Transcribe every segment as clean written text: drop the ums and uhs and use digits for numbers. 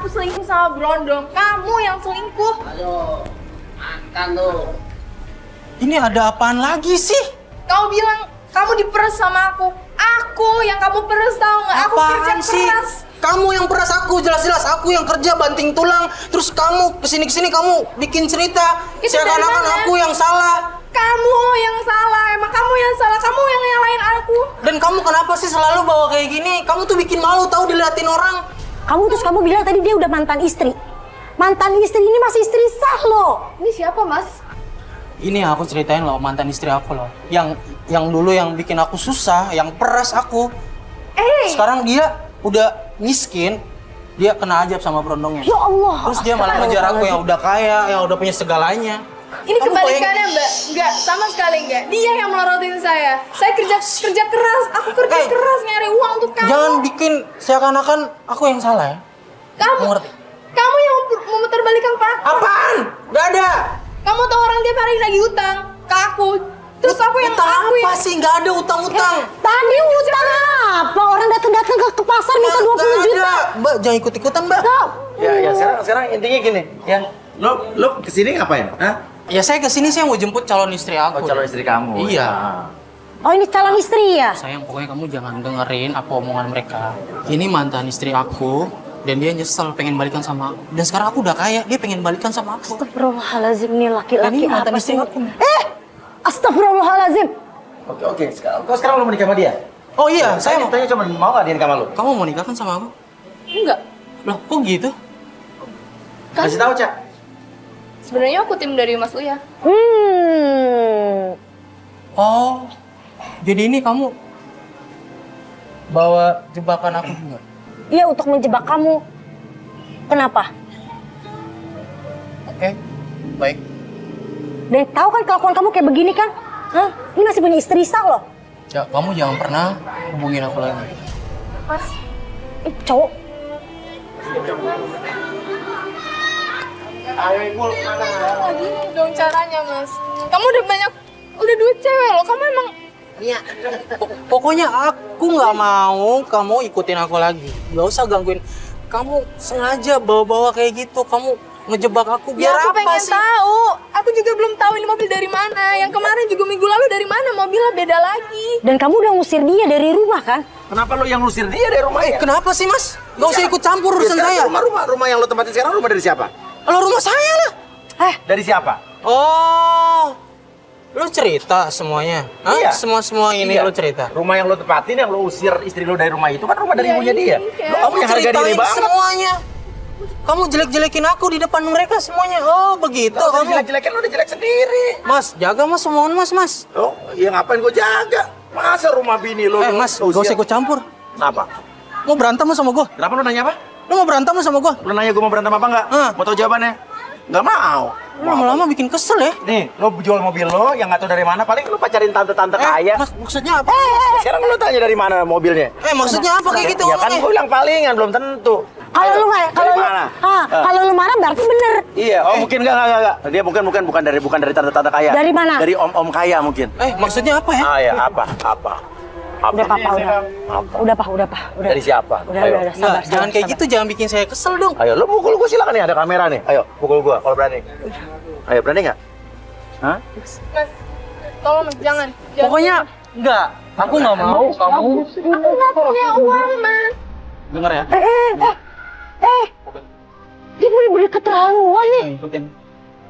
aku selingkuh sama Brondong. Kamu yang selingkuh. Ayo, makan tuh. Ini ada apaan lagi sih? Kau bilang kamu diperes sama aku. Aku yang kamu peres, tau nggak? Aku kerja Apaan sih? keras. Kamu yang peras aku, jelas-jelas aku yang kerja banting tulang. Terus kamu kesini-kesini kamu bikin cerita. Itu dari Seakan-akan mana? aku yang salah. Kamu yang salah, emang kamu yang salah. Kamu yang nyalain aku. Dan kamu kenapa sih selalu bawa kayak gini? Kamu tuh bikin malu tahu diliatin orang. Kamu bilang tadi dia udah mantan istri. Mantan istri ini masih istri sah loh. Ini siapa, Mas? Ini aku ceritain loh mantan istri aku loh. Yang dulu yang bikin aku susah, yang peras aku. Sekarang dia udah miskin, dia kena ajab sama Brondongnya. Ya Allah. Terus dia malah ngejar aku yang udah kaya, yang udah punya segalanya. Ini Kamu kebalikannya, Mbak. Enggak, sama sekali enggak. Dia yang melorotin saya. Saya kerja keras. Aku kerja Eh, keras nyari uang untuk kamu. Jangan bikin seakan-akan aku yang salah ya. Kamu Ngerti? kamu yang memutarbalikkan fakta. Apaan? Gak ada. Kamu tahu orang tiap hari lagi utang ke aku. Terus aku yang Utang aku apa yang sih? Gak ada utang-utang. Tadi utang apa? Orang datang ke pasar minta 20 Nggak juta. ada. Mbak, jangan ikut-ikutan, Mbak. Tahu? Ya sekarang intinya gini, ya. Lo kesini ngapain? Hah? Ya saya kesini saya mau jemput calon istri aku. Oh, calon istri kamu. Iya. Nah. Oh ini calon istri ya? Sayang, pokoknya kamu jangan dengerin apa omongan mereka. Ini mantan istri aku, dan dia nyesel pengen balikan sama aku. Dan sekarang aku udah kaya, dia pengen balikan sama aku. Astagfirullahaladzim, ini Dan laki-laki ini mantan apa istri sih? aku. Astagfirullahaladzim. Oke. Kau sekarang lo mau nikah sama dia? Oh iya, saya mau. tanya cuma mau nggak dia nikah sama lo? Kamu mau nikah kan sama aku? enggak. Loh, kok gitu? Kasih tahu, Cak. Sebenarnya aku tim dari Mas Uya. Oh, jadi ini kamu bawa jebakan aku juga? Iya, untuk menjebak kamu. Kenapa? Oke, baik. Dan tahu kan kelakuan kamu kayak begini kan? Hah? Ini masih punya istri sah loh. Ya, kamu jangan pernah hubungin aku lagi. Mas, Cowok. lagi dong caranya, Mas. Kamu udah dua cewek loh. Kamu emang Pokoknya aku nggak mau kamu ikutin aku lagi. Nggak usah gangguin. Kamu sengaja bawa-bawa kayak gitu. Kamu ngejebak aku biar ya, aku apa pengen sih? tahu. Aku juga belum tahu ini mobil dari mana. Yang kemarin juga minggu lalu dari mana mobilnya beda lagi. Dan kamu udah ngusir dia dari rumah kan? Kenapa lo yang ngusir dia dari rumahnya? Kenapa sih, Mas? Nggak usah ikut campur urusan saya. Rumah yang lo tempatin sekarang rumah dari siapa? Kalau rumah saya lah. Dari siapa? Oh, lu cerita semuanya? Hah? Iya. Semua ini Iya. lu cerita? Rumah yang lo tempatin, yang lo usir istri lo dari rumah itu kan rumah dari Iya, ibunya dia. iya. Lo punya harga diri Ceritain banget. semuanya. Kamu jelek-jelekin aku di depan mereka semuanya. Oh, begitu Gak usah kamu. jelek-jelekin, lo udah jelek sendiri. Mas, jaga Mas semuanya Mas. Oh, ya ngapain gue jaga? Masa rumah bini lo? Mas, lo gak usah ikut campur. Kenapa? Mau berantem lu sama gua? Kenapa lo nanya apa? Lu mau berantem lu sama gua? Lo nanya gue mau berantem apa nggak? Hah. Mau tau jawabannya? Nggak mau. Lu lama-lama bikin kesel ya. Nih, lo jual mobil lo yang nggak tahu dari mana, paling lo pacarin tante-tante kaya. Mas, maksudnya apa? Sekarang lo tanya dari mana mobilnya? Maksudnya apa kayak gitu Ya kan ngomongnya? gue bilang palingan, belum tentu. Kalau Ayo, lu nggak, dari mana? kalau lu marah berarti bener. Iya, mungkin enggak. Dia bukan dari tante-tante kaya. Dari mana? Dari om-om kaya mungkin. Maksudnya apa ya? Ya, apa? Udah papa, udah. Dari siapa? Udah, Ayo. sabar. Enggak, jangan kayak gitu, jangan bikin saya kesel dong. Ayo, lo pukul gue silakan nih, ada kamera nih. Ayo, pukul gue kalau berani. Ayo, berani nggak? Hah? Mas, tolong Mas, jangan. Pokoknya enggak. Aku nggak mau kamu. Aku nggak punya uang, Mas. Dengar ya. Dia bener-bener keterlaluan nih. Ikutin.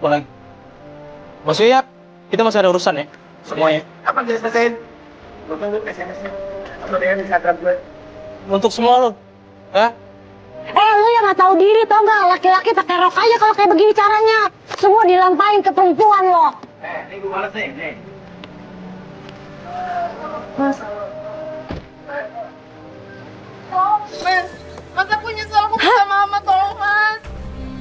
Boleh. Mas Uya, kita masih ada urusan ya? Semuanya. Apa bisa selesaiin? Lo tunggu SMS-nya. Atau dia bisa Instagram gue. Untuk semua lo. Hah? Lu yang nggak tahu diri tau nggak? Laki-laki pakai rok aja kalau kayak begini caranya. Semua dilampain ke perempuan lo. Ini gue balas nih. Mas, aku nyesel. Aku minta maaf, Mas. Tolong, Mas.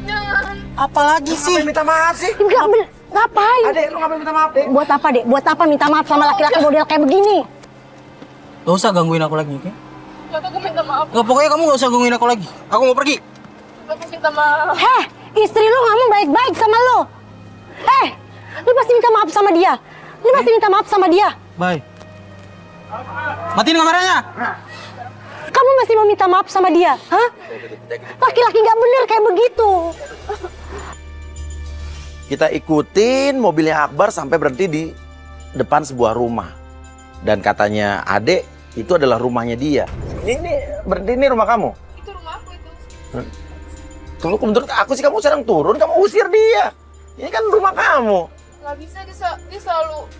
Jangan. Apalagi sih? Ngapain minta maaf sih? Enggak bener. Ngapain? Adek, lo ngapain minta maaf, Dek? Buat apa dek? Buat apa minta maaf sama laki-laki model kayak begini? Gak usah gangguin aku lagi, oke? Mas, aku minta maaf. Nggak, pokoknya kamu gak usah gangguin aku lagi. Aku mau pergi. Aku minta maaf. Istri lu ngomong baik-baik sama lu. Lu pasti minta maaf sama dia. Lu pasti minta maaf sama dia. Bye. Matiin kameranya. Kamu masih mau minta maaf sama dia? Hah? Laki-laki nggak bener kayak begitu. Kita ikutin mobilnya Akbar sampai berhenti di depan sebuah rumah. Dan katanya Ade itu adalah rumahnya dia. Ini berhenti, ini rumah kamu? Itu rumah aku itu. Kalau menurut aku sih kamu sekarang turun, kamu usir dia. Ini kan rumah kamu. Nggak bisa, dia selalu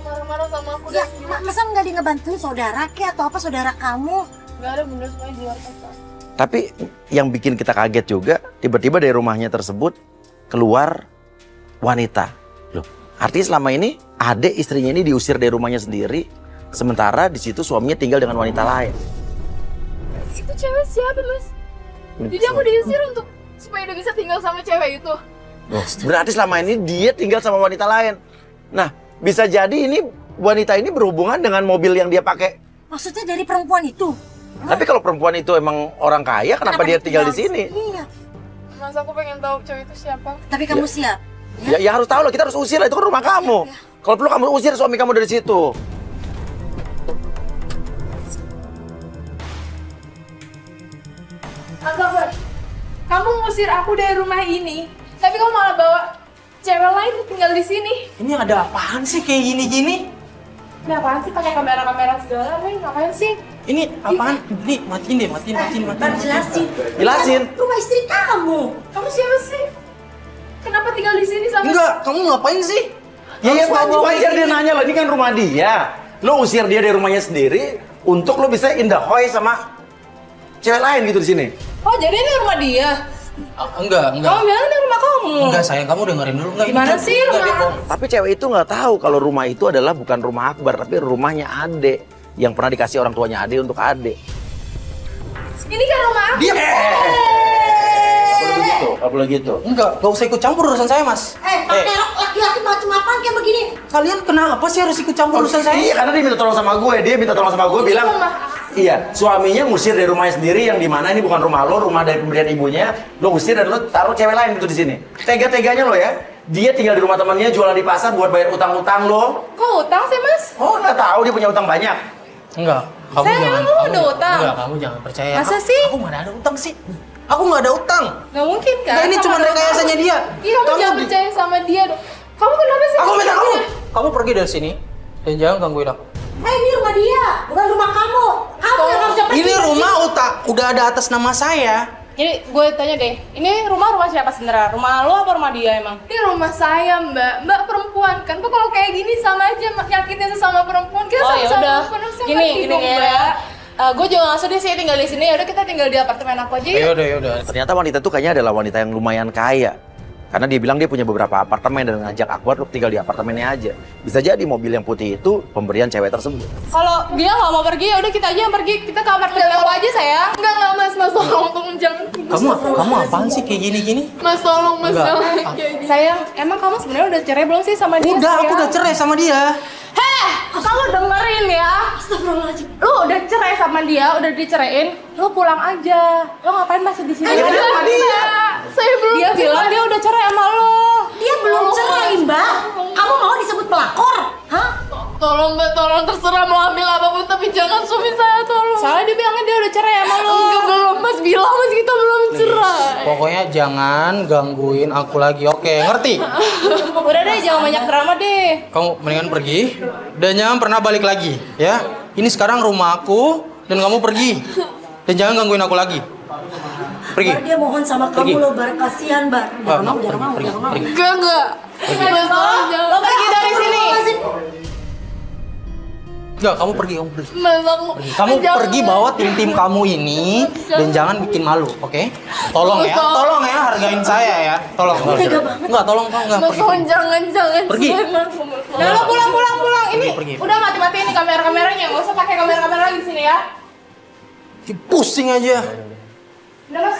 marah-marah sama aku. Ya, Dan masa nggak dia ngebantuin saudara ke atau apa saudara kamu? nggak ada, bener semuanya di luar kota. Tapi yang bikin kita kaget juga, tiba-tiba dari rumahnya tersebut keluar wanita. Loh, artinya selama ini Ade istrinya ini diusir dari rumahnya sendiri, sementara di situ suaminya tinggal dengan wanita lain. Itu cewek siapa, Mas? Jadi aku diusir untuk supaya dia bisa tinggal sama cewek itu. Loh, berarti selama ini dia tinggal sama wanita lain. Nah, bisa jadi ini wanita ini berhubungan dengan mobil yang dia pakai. Maksudnya dari perempuan itu? Tapi kalau perempuan itu emang orang kaya, kenapa dia tinggal di sini? Iya. Mas, aku pengen tahu cewek itu siapa. Tapi kamu siap? Ya harus tahu lah, kita harus usir lah, itu kan rumah kamu. Kalau perlu kamu usir suami kamu dari situ. Akbar, kamu ngusir aku dari rumah ini, tapi kamu malah bawa cewek lain tinggal di sini. Ini ada apaan sih kayak gini-gini? Ini apaan sih pakai kamera-kamera segala, Weh? Ngapain sih? Ini apaan? Nih, matiin deh, matiin. Jelasin. Jelasin. Rumah istri kamu. Kamu siapa sih? Kenapa tinggal di sini sama? Enggak, kamu ngapain sih? Ya wajar dia nanya lah, ini kan rumah dia. Lo usir dia dari rumahnya sendiri untuk lo bisa indahoy sama cewek lain gitu di sini. Oh, jadi ini rumah dia? Enggak. Kamu bilang ini rumah kamu? Enggak sayang, kamu dengerin dulu. Enggak, Gimana sih rumah? Tapi cewek itu nggak tahu kalau rumah itu adalah bukan rumah Akbar, tapi rumahnya Ade yang pernah dikasih orang tuanya Ade untuk Ade. Ini kan rumah aku. Diam. Gak boleh gitu. Enggak usah ikut campur urusan saya, Mas. Pakai rok laki-laki macam apaan kayak begini? Kalian kenapa sih harus ikut campur urusan saya? Iya, karena dia minta tolong sama gue. Dia minta tolong sama gue bilang, iya, suaminya ngusir dari rumahnya sendiri yang dimana ini bukan rumah lo, rumah dari pemberian ibunya. Lo usir dan lo taruh cewek lain gitu di sini. Tega-teganya lo ya. Dia tinggal di rumah temannya, jualan di pasar buat bayar utang-utang lo. Kok utang sih, Mas? Oh, nggak tahu dia punya utang banyak. Enggak. Kamu Saya jangan. emang ada utang. Enggak, kamu jangan percaya. Masa sih? Aku mana ada utang sih? Aku nggak ada utang. Nggak mungkin kan? Nah, ini Kamu cuma ada rekayasanya utang. dia. Iya, kamu jangan percaya sama dia dong. Kamu kenapa sih? Aku minta kamu pergi dari sini dan jangan gangguin aku. Ini rumah dia, bukan rumah kamu. Kamu yang harus pergi Ini dari rumah sini. udah ada atas nama saya. Ini gue tanya deh, ini rumah siapa sebenarnya? Rumah lo apa rumah dia emang? Ini rumah saya, Mbak. Mbak perempuan kan? Kok kalau kayak gini sama aja nyakitin sesama perempuan. Kita sama-sama perempuan. Gini ya. Gue juga nggak sedih sih tinggal di sini. Ya udah kita tinggal di apartemen aku aja yuk. Yaudah. Ternyata wanita itu kayaknya adalah wanita yang lumayan kaya. Karena dia bilang dia punya beberapa apartemen dan ngajak Akbar untuk tinggal di apartemennya aja. Bisa jadi mobil yang putih itu pemberian cewek tersebut. Kalau dia nggak mau pergi, ya udah kita aja yang pergi. Kita ke apartemen aku aja sayang. Enggak Mas tolong jangan. Kamu apaan sih kayak gini? Mas tolong Mas Enggak. jangan kayak gini. Sayang, emang kamu sebenarnya udah cerai belum sih sama dia? Udah, aku sayang? udah cerai sama dia. Heh, kamu dengerin ya. Astagfirullahaladzim. Lu udah cerai sama dia, udah diceraiin, lu pulang aja. Lu ngapain masih di sini? sama dia. Saya belum. Dia bilang dia udah cerai sama lo. Dia belum cerai, Mbak. Kamu mau disebut pelakor? Hah? Tolong Mbak, tolong terserah mau ambil apapun tapi jangan suami saya tolong. Soalnya dia bilangnya dia udah cerai sama lo. Enggak belum Mas bilang Mas kita belum cerai. Pokoknya jangan gangguin aku lagi, oke? Ngerti? Udah deh jangan banyak drama deh. Kamu mendingan pergi dan jangan pernah balik lagi, ya? Ini sekarang rumah aku dan kamu pergi dan jangan gangguin aku lagi. Pergi. Bar, dia mohon sama Pergi. kamu loh, Bar. Kasihan, Bar. Jangan mau. Pergi. Enggak. Mas tolong jangan. Lo pergi dari sini. Enggak, kamu pergi. Mas aku. Kamu Jangan. pergi bawa tim kamu ini dan jangan bikin malu, oke? Tolong ya, hargain saya ya. Tolong. Enggak, tolong enggak. Mas tolong jangan. Pergi. Nah, lo pulang. Ini Pergi. udah mati ini kamera-kameranya. Nggak usah pakai kamera-kamera lagi di sini ya. Pusing aja. Udah mas.